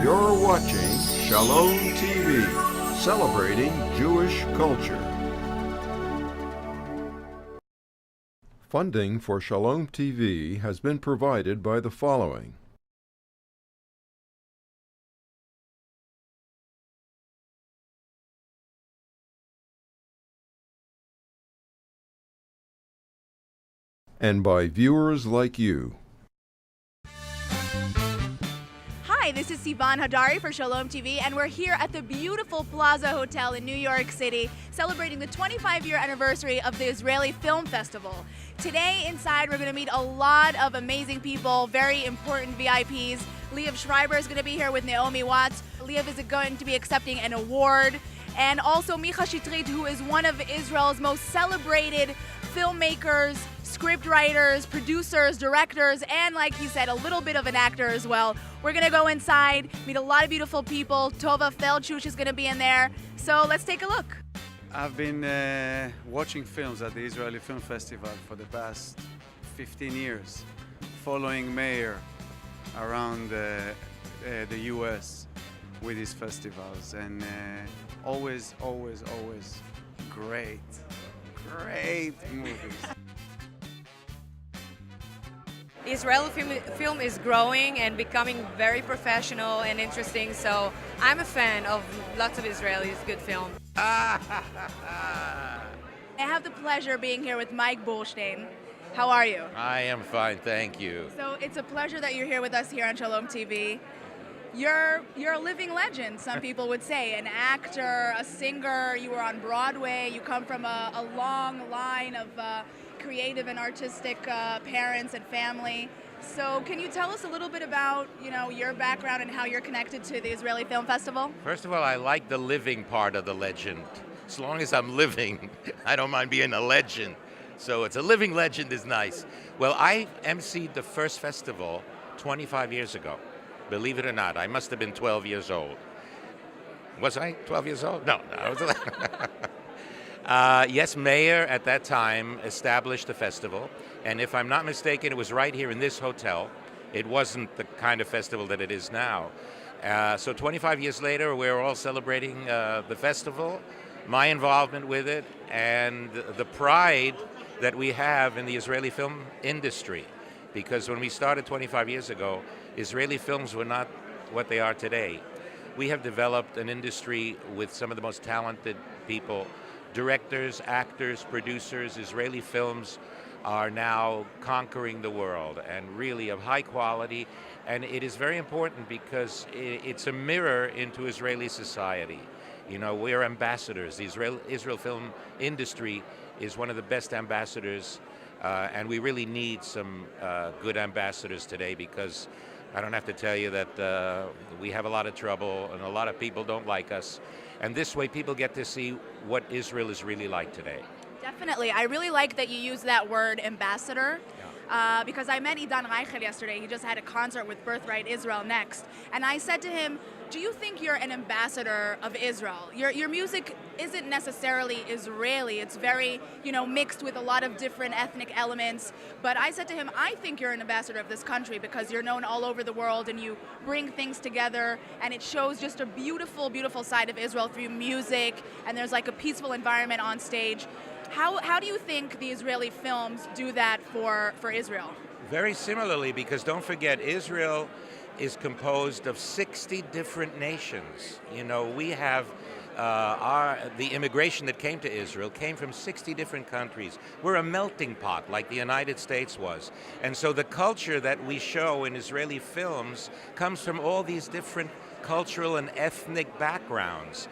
You're watching Shalom TV, celebrating Jewish culture. Funding for Shalom TV has been provided by the following. And by viewers like you. Hi, this is Sivan Hadari for Shalom TV, and we're here at the beautiful Plaza Hotel in New York City, celebrating the 25-year anniversary of the Israeli Film Festival. Today, inside, we're going to meet a lot of amazing people, very important VIPs. Liev Schreiber is going to be here with Naomi Watts. Liev is going to be accepting an award. And also Mica Shagrir, who is one of Israel's most celebrated filmmakers, script writers, producers, directors, and like he said, a little bit of an actor as well. We're gonna go inside, meet a lot of beautiful people. Toba Felch is gonna be in there. So let's take a look. I've been watching films at the Israeli Film Festival for the past 15 years, following Meir around the US with his festivals, and always great movies. Israeli film is growing and becoming very professional and interesting, so I'm a fan of lots of Israelis' good film. I have the pleasure of being here with Mike Burstyn. How are you? I am fine, thank you. So it's a pleasure that you're here with us here on Shalom TV. You're a living legend, some people would say, an actor, a singer. You were on Broadway. You come from a long line of creative and artistic parents and family. So can you tell us a little bit about, your background and how you're connected to the Israeli Film Festival? First of all, I like the living part of the legend. As long as I'm living, I don't mind being a legend. So it's a living legend is nice. Well, I emceed the first festival 25 years ago. Believe it or not, I must have been 12 years old. Was I 12 years old? No, I was. Yes, Meir at that time established the festival, and if I'm not mistaken, it was right here in this hotel. It wasn't the kind of festival that it is now. So 25 years later, we're all celebrating the festival, my involvement with it, and the pride that we have in the Israeli film industry. Because when we started 25 years ago, Israeli films were not what they are today. We have developed an industry with some of the most talented people, directors, actors, producers. Israeli films are now conquering the world and really of high quality. And it is very important because it's a mirror into Israeli society. We're ambassadors. The Israel film industry is one of the best ambassadors, and we really need some good ambassadors today, because I don't have to tell you that we have a lot of trouble and a lot of people don't like us. And this way people get to see what Israel is really like today. Definitely. I really like that you use that word ambassador. Because I met Idan Reichel yesterday. He just had a concert with Birthright Israel Next. And I said to him, do you think you're an ambassador of Israel? Your music isn't necessarily Israeli. It's very, mixed with a lot of different ethnic elements. But I said to him, I think you're an ambassador of this country because you're known all over the world and you bring things together, and it shows just a beautiful, beautiful side of Israel through music, and there's like a peaceful environment on stage. How do you think the Israeli films do that for Israel? Very similarly, because don't forget, Israel is composed of 60 different nations. We have the immigration that came to Israel came from 60 different countries. We're a melting pot like the United States was. And so the culture that we show in Israeli films comes from all these different cultural and ethnic backgrounds.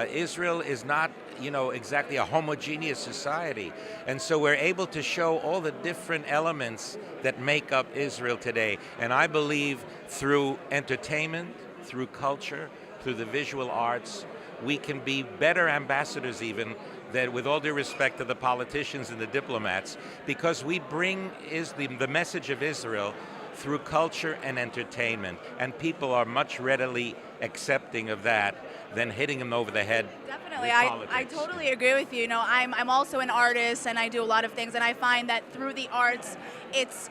Israel is not, exactly a homogeneous society. And so we're able to show all the different elements that make up Israel today. And I believe through entertainment, through culture, through the visual arts, we can be better ambassadors even than, with all due respect to the politicians and the diplomats, because we bring the message of Israel through culture and entertainment, and people are much readily accepting of that than hitting them over the head Definitely, with I politics. totally agree with you. You know, I'm also an artist and I do a lot of things, and I find that through the arts, it's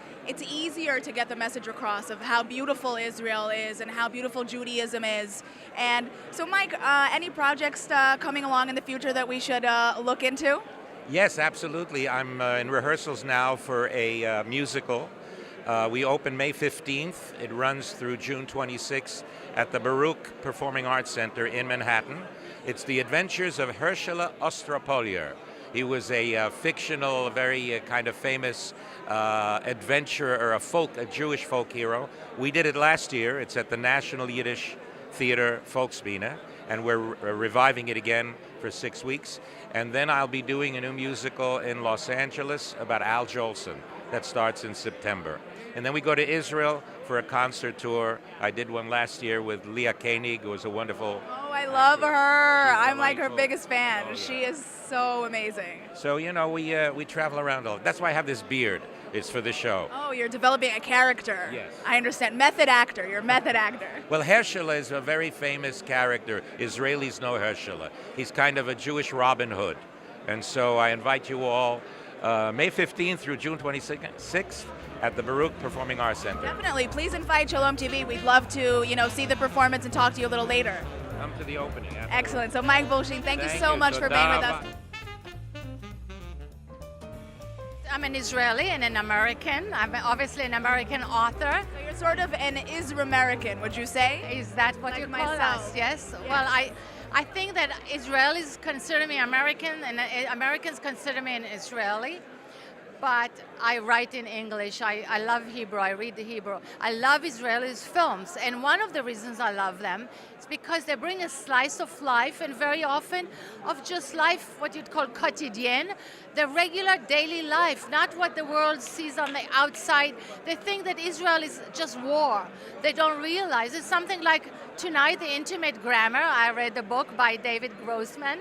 easier to get the message across of how beautiful Israel is and how beautiful Judaism is. And so, Mike, any projects coming along in the future that we should look into? Yes, absolutely. I'm in rehearsals now for a musical. We open May 15th. It runs through June 26th at the Baruch Performing Arts Center in Manhattan. It's the adventures of Herschel Ostropolier. He was a fictional, very kind of famous adventurer, a Jewish folk hero. We did it last year. It's at the National Yiddish Theater Volksbühne, and we're reviving it again for 6 weeks. And then I'll be doing a new musical in Los Angeles about Al Jolson that starts in September. And then we go to Israel for a concert tour. I did one last year with Leah Koenig, who was a wonderful. Oh, I love her. I'm like her delightful. biggest fan. Oh, yeah. She is so amazing. So, you know, we travel around a lot. That's why I have this beard. It's for the show. Oh, you're developing a character. Yes. I understand. Method actor. You're a method actor. Well, Herschel is a very famous character. Israelis know Herschel. He's kind of a Jewish Robin Hood. And so I invite you all May 15th through June 26th at the Baruch Performing Arts Center. Definitely. Please invite Shalom TV. We'd love to, see the performance and talk to you a little later. Come to the opening. Absolutely. Excellent. So, Mike Burstyn, thank you so much for being with us. I'm an Israeli and an American. I'm obviously an American author. So you're sort of an Is-American, would you say? Is that what Like you call myself. us? Yes. Yes. Well, I think that Israelis consider me American and Americans consider me an Israeli. But I write in English. I love Hebrew. I read the Hebrew. I love Israelis' films. And one of the reasons I love them is because they bring a slice of life, and very often of just life, what you'd call quotidien, the regular daily life, not what the world sees on the outside. They think that Israel is just war. They don't realize it's something like Tonight, The Intimate Grammar. I read the book by David Grossman.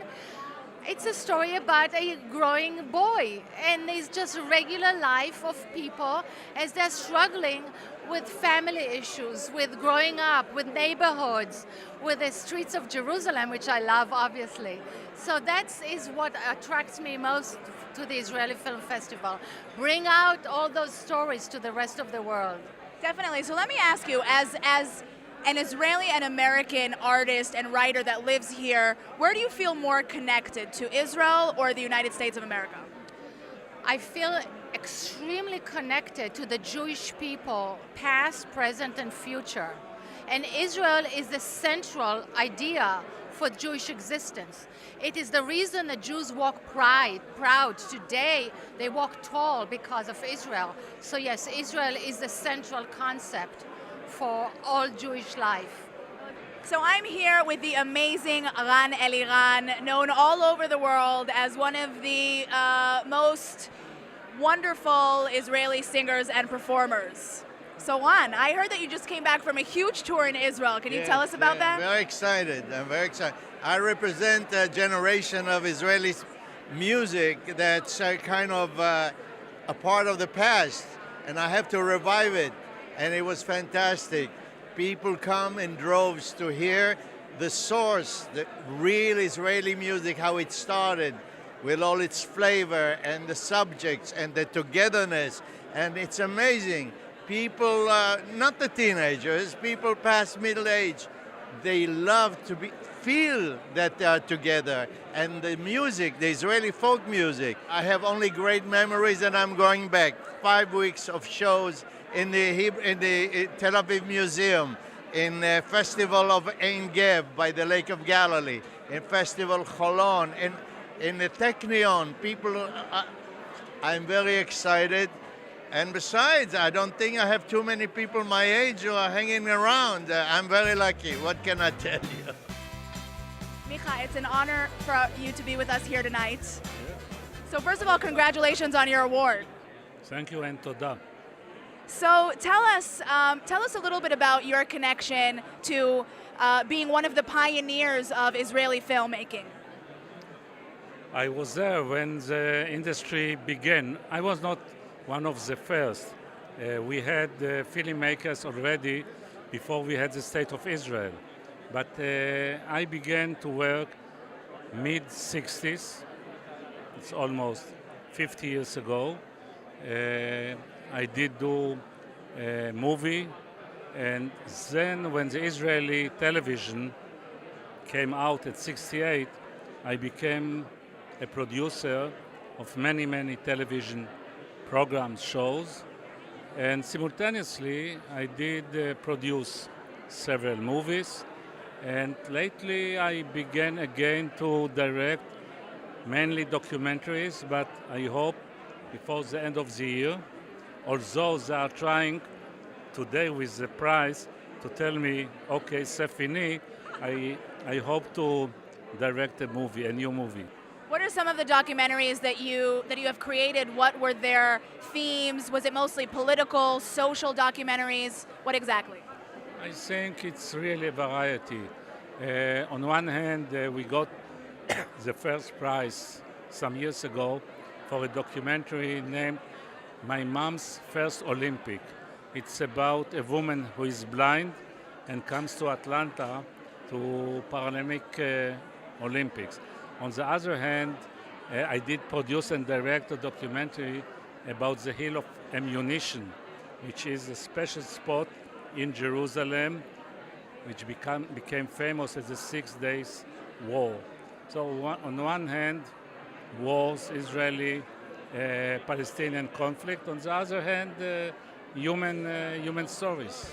It's a story about a growing boy, and it's just a regular life of people as they're struggling with family issues, with growing up, with neighborhoods, with the streets of Jerusalem, which I love, obviously. So that is what attracts me most to the Israeli Film Festival. Bring out all those stories to the rest of the world. Definitely. So let me ask you, as an Israeli and American artist and writer that lives here, where do you feel more connected, to Israel or the United States of America? I feel extremely connected to the Jewish people, past, present, and future. And Israel is the central idea for Jewish existence. It is the reason the Jews walk proud. Today, they walk tall because of Israel. So yes, Israel is the central concept for all Jewish life. So I'm here with the amazing Ron Eliran, known all over the world as one of the most wonderful Israeli singers and performers. So Ron, I heard that you just came back from a huge tour in Israel. Can you tell us about that? Very excited. I'm very excited. I represent a generation of Israeli music that's kind of a part of the past, and I have to revive it. And it was fantastic. People come in droves to hear the source, the real Israeli music, how it started, with all its flavor and the subjects and the togetherness. And it's amazing. People, not the teenagers, people past middle age, they love to feel that they are together. And the music, the Israeli folk music, I have only great memories, and I'm going back. 5 weeks of shows in the Tel Aviv Museum, in the Festival of Ein Gev by the Lake of Galilee, in Festival Cholon, in the Technion. People, I'm very excited. And besides, I don't think I have too many people my age who are hanging around. I'm very lucky. What can I tell you? Mica, it's an honor for you to be with us here tonight. So first of all, congratulations on your award. Thank you and Toda. So tell us a little bit about your connection to being one of the pioneers of Israeli filmmaking. I was there when the industry began. I was not one of the first. We had filmmakers already before we had the State of Israel. But I began to work mid-60s. It's almost 50 years ago. I did do a movie, and then when the Israeli television came out at 68, I became a producer of many, many television programs, shows, and simultaneously I did produce several movies, and lately I began again to direct mainly documentaries, but I hope before the end of the year, although they are trying today with the prize to tell me, okay, c'est fini, I hope to direct a movie, a new movie. What are some of the documentaries that you have created? What were their themes? Was it mostly political, social documentaries? What exactly? I think it's really a variety. On one hand, we got the first prize some years ago for a documentary named My Mom's First Olympic. It's about a woman who is blind and comes to Atlanta to Paralympic Olympics. On the other hand, I did produce and direct a documentary about the Hill of Ammunition, which is a special spot in Jerusalem, which became famous as the 6 Days War. So on one hand, wars, Israeli Palestinian conflict. On the other hand, human stories.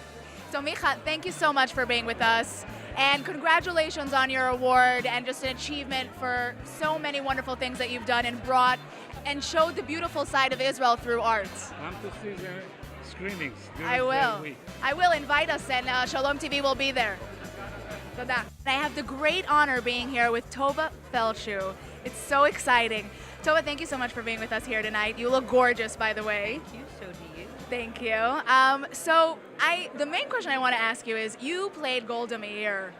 So Mica, thank you so much for being with us, and congratulations on your award and just an achievement for so many wonderful things that you've done and brought and showed the beautiful side of Israel through art. Come to see the screenings. I will. I will invite us, and Shalom TV will be there. Toda. I have the great honor being here with Toba Feldshuh. It's so exciting. Toba, thank you so much for being with us here tonight. You look gorgeous, by the way. Thank you. So do you. Thank you. The main question I want to ask you is, you played Golda Meir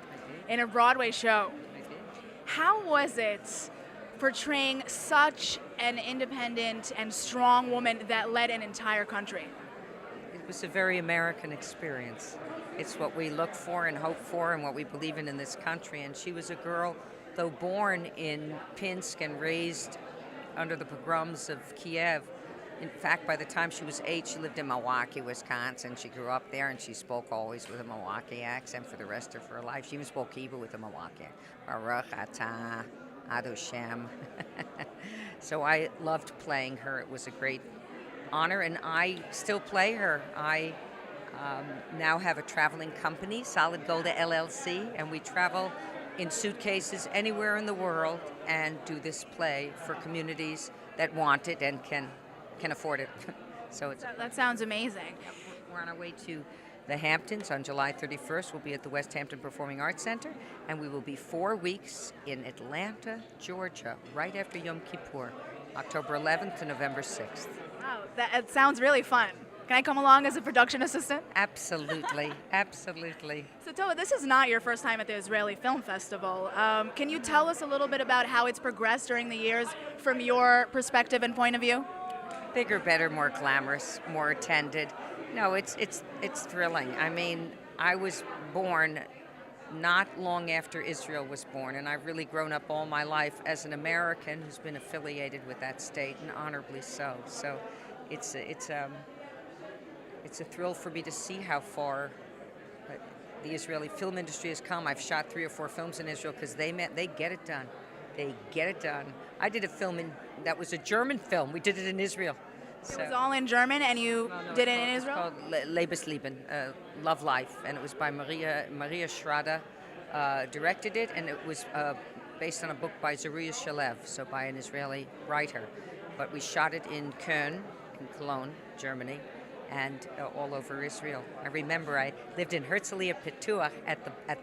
in a Broadway show. I did. How was it portraying such an independent and strong woman that led an entire country? It was a very American experience. It's what we look for and hope for and what we believe in this country. And she was a girl, though born in Pinsk and raised under the pogroms of Kiev. In fact, by the time she was 8, she lived in Milwaukee, Wisconsin. She grew up there, and she spoke always with a Milwaukee accent for the rest of her life. She even spoke Hebrew with a Milwaukee accent. Baruch atah Adoshem. So I loved playing her. It was a great honor, and I still play her. I now have a traveling company, Solid Golda LLC, and we travel in suitcases anywhere in the world and do this play for communities that want it and can afford it. So That sounds amazing. we're on our way to the Hamptons on July 31st. We'll be at the West Hampton Performing Arts Center, and we will be 4 weeks in Atlanta, Georgia, right after Yom Kippur, October 11th to November 6th. Wow, that sounds really fun. Can I come along as a production assistant? Absolutely, absolutely. So Toba, this is not your first time at the Israeli Film Festival. Can you tell us a little bit about how it's progressed during the years from your perspective and point of view? Bigger, better, more glamorous, more attended. No, it's thrilling. I mean, I was born not long after Israel was born, and I've really grown up all my life as an American who's been affiliated with that state, and honorably so. So it's a thrill for me to see how far the Israeli film industry has come. I've shot 3 or 4 films in Israel because they get it done. They get it done. I did a film that was a German film. We did it in Israel. It was all in German, and you did it in Israel? It's called Lebensleben, Love Life, and it was by Mica Shagrir, directed it, and it was based on a book by Zeruiah Shalev, so by an Israeli writer. But we shot it in Köln, in Cologne, Germany, and all over Israel. I remember I lived in Herzliya Pituach at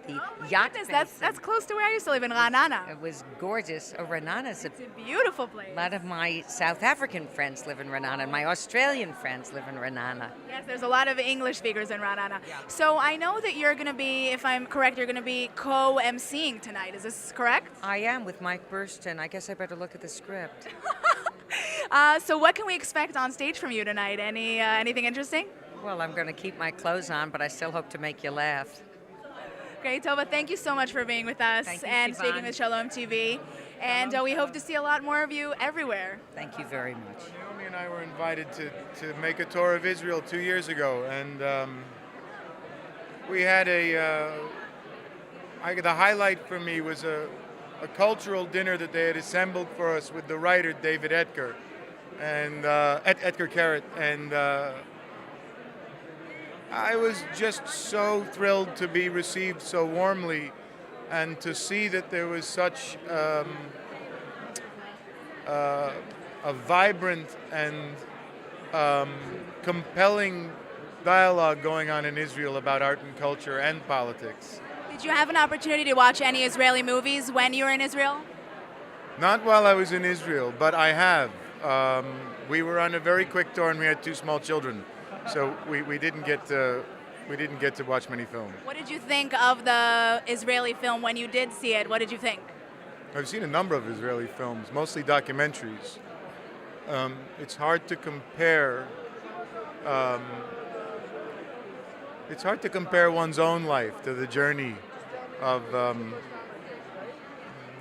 the yacht basin. That's close to where I used to live in Ra'anana. It was gorgeous. Oh, Ra'anana is It's a beautiful place. a lot of my South African friends live in Ra'anana, and my Australian friends live in Ra'anana. Yes, there's a lot of English speakers in Ra'anana. So I know that you're going to be, if I'm correct, you're going to be co-emceeing tonight. Is this correct? I am with Mike Burstyn. I guess I better look at the script. So what can we expect on stage from you tonight? Anything interesting? Well, I'm going to keep my clothes on, but I still hope to make you laugh. Great, Tovah. Thank you so much for being with us Thank you, and Sivan. speaking with Shalom TV. And we hope to see a lot more of you everywhere. Thank you very much. Naomi and I were invited to make a tour of Israel 2 years ago, and we had the highlight for me was a cultural dinner that they had assembled for us with the writer David Edgar and Edgar Carrot, and I was just so thrilled to be received so warmly and to see that there was such a vibrant and compelling dialogue going on in Israel about art and culture and politics. Did you have an opportunity to watch any Israeli movies when you were in Israel? Not while I was in Israel, but I have. We were on a very quick tour and we had 2 small children, so we didn't get to watch many films. What did you think of the Israeli film when you did see it? What did you think? I've seen a number of Israeli films, mostly documentaries. It's hard to compare. It's hard to compare one's own life to the journey of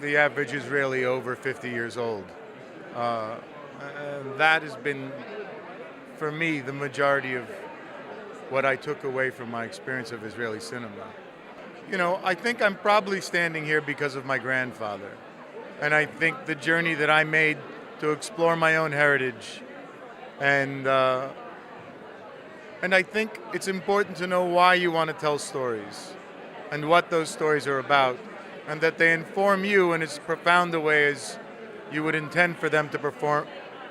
the average Israeli over 50 years old. And that has been, for me, the majority of what I took away from my experience of Israeli cinema. You know, I think I'm probably standing here because of my grandfather. And I think the journey that I made to explore my own heritage, and I think it's important to know why you want to tell stories and what those stories are about, and that they inform you in as profound a way as you would intend for them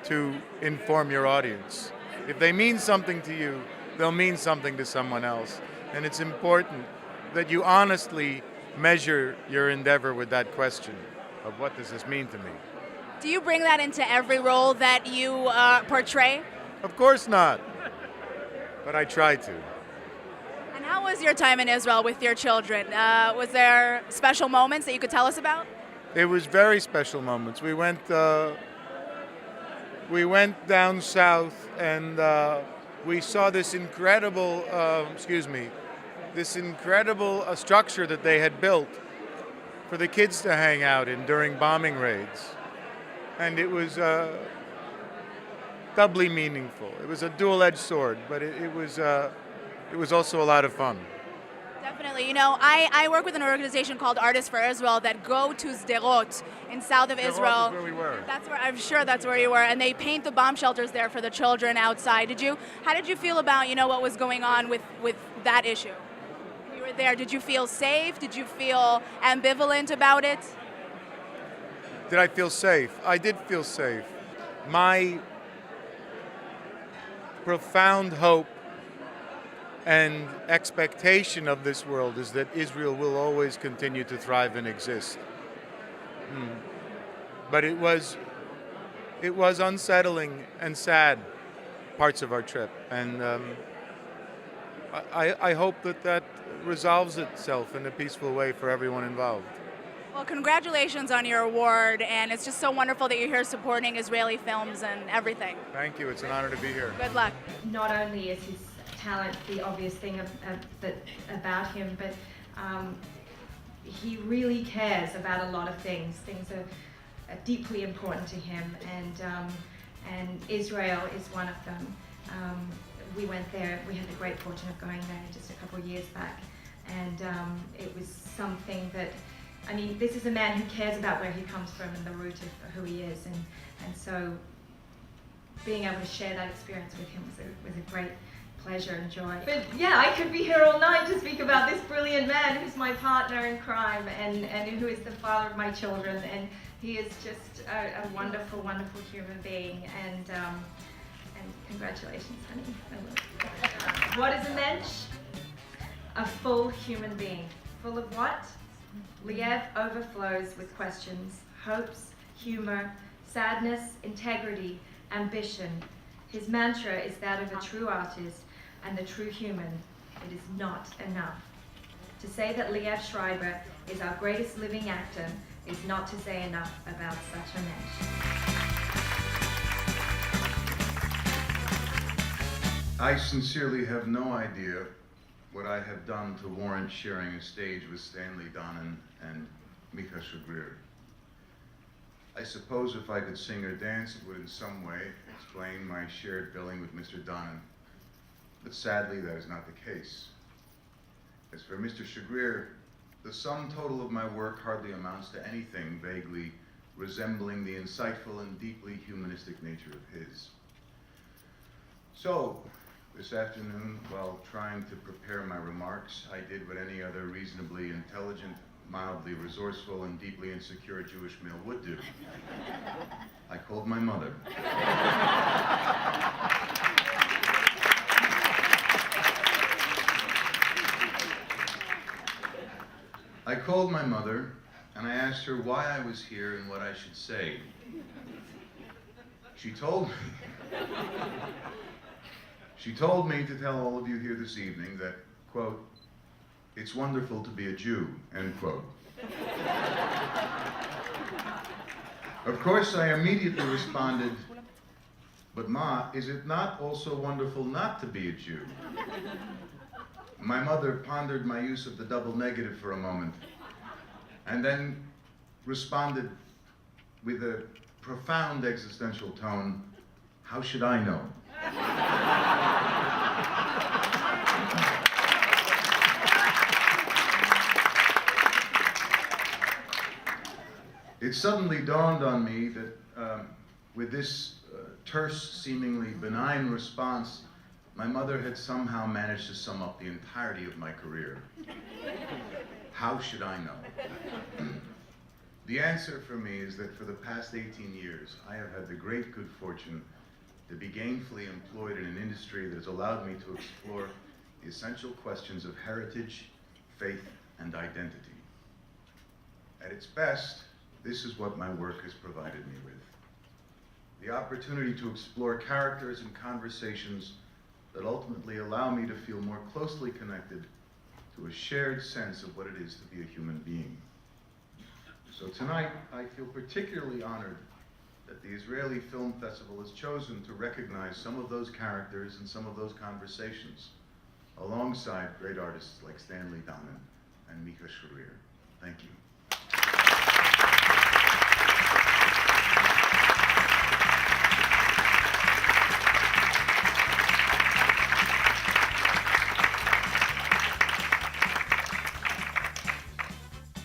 to inform your audience. If they mean something to you, they'll mean something to someone else. And it's important that you honestly measure your endeavor with that question of what does this mean to me? Do you bring that into every role that you portray? Of course not, but I try to. And how was your time in Israel with your children? Was there special moments that you could tell us about? It was very special moments. We went down south and we saw this incredible, structure that they had built for the kids to hang out in during bombing raids. And it was doubly meaningful. It was a dual-edged sword, but it was also a lot of fun. Definitely. You know, I work with an organization called Artists for Israel that go to Sderot in south of Israel. That's where we were. I'm sure that's where you were. And they paint the bomb shelters there for the children outside. How did you feel about, what was going on with that issue? When you were there, did you feel safe? Did you feel ambivalent about it? Did I feel safe? I did feel safe. My profound hope and expectation of this world is that Israel will always continue to thrive and exist. But it was unsettling and sad parts of our trip, and I hope that resolves itself in a peaceful way for everyone involved. Well, congratulations on your award, and it's just so wonderful that you're here supporting Israeli films and everything. Thank you. It's an honor to be here. Good luck. Not only is his talent the obvious thing about him, but he really cares about a lot of things. Things are deeply important to him, and Israel is one of them. We went there. We had the great fortune of going there just a couple of years back, and it was something that. I mean, this is a man who cares about where he comes from and the root of who he is, and so being able to share that experience with him was a great pleasure and joy. But yeah, I could be here all night to speak about this brilliant man who's my partner in crime and who is the father of my children, and he is just a wonderful, wonderful human being, and congratulations, honey. What is a mensch? A full human being. Full of what? Liev overflows with questions, hopes, humor, sadness, integrity, ambition. His mantra is that of a true artist and the true human. It is not enough. To say that Liev Schreiber is our greatest living actor is not to say enough about such a mensch. I sincerely have no idea what I have done to warrant sharing a stage with Stanley Donen and Mica Shagrir. I suppose if I could sing or dance, it would in some way explain my shared billing with Mr. Donnan. But sadly, that is not the case. As for Mr. Shagrir, the sum total of my work hardly amounts to anything vaguely resembling the insightful and deeply humanistic nature of his. So, this afternoon, while trying to prepare my remarks, I did what any other reasonably intelligent, mildly resourceful, and deeply insecure Jewish male would do. I called my mother. I called my mother, and I asked her why I was here and what I should say. She told me. She told me to tell all of you here this evening that, quote, "It's wonderful to be a Jew," end quote. Of course, I immediately responded, "But Ma, is it not also wonderful not to be a Jew?" My mother pondered my use of the double negative for a moment, and then responded with a profound existential tone, "How should I know?" It suddenly dawned on me that with this terse, seemingly benign response, my mother had somehow managed to sum up the entirety of my career. How should I know? The answer for me is that for the past 18 years, I have had the great good fortune to be gainfully employed in an industry that has allowed me to explore the essential questions of heritage, faith, and identity. At its best, this is what my work has provided me with. The opportunity to explore characters and conversations that ultimately allow me to feel more closely connected to a shared sense of what it is to be a human being. So tonight, I feel particularly honored that the Israeli Film Festival has chosen to recognize some of those characters and some of those conversations alongside great artists like Stanley Donen and Mica Shagrir. Thank you.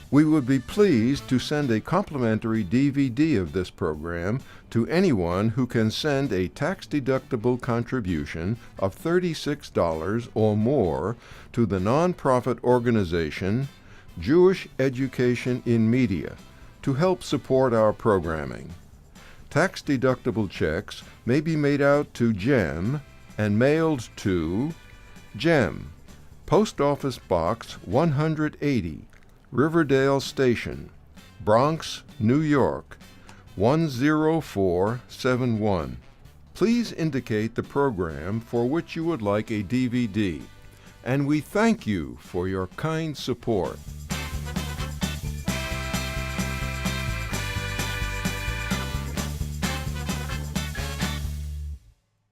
We would be pleased to send a complimentary DVD of this program to anyone who can send a tax-deductible contribution of $36 or more to the nonprofit organization Jewish Education in Media to help support our programming. Tax-deductible checks may be made out to GEM and mailed to GEM, Post Office Box 180, Riverdale Station, Bronx, New York, 10471. Please indicate the program for which you would like a DVD, and we thank you for your kind support.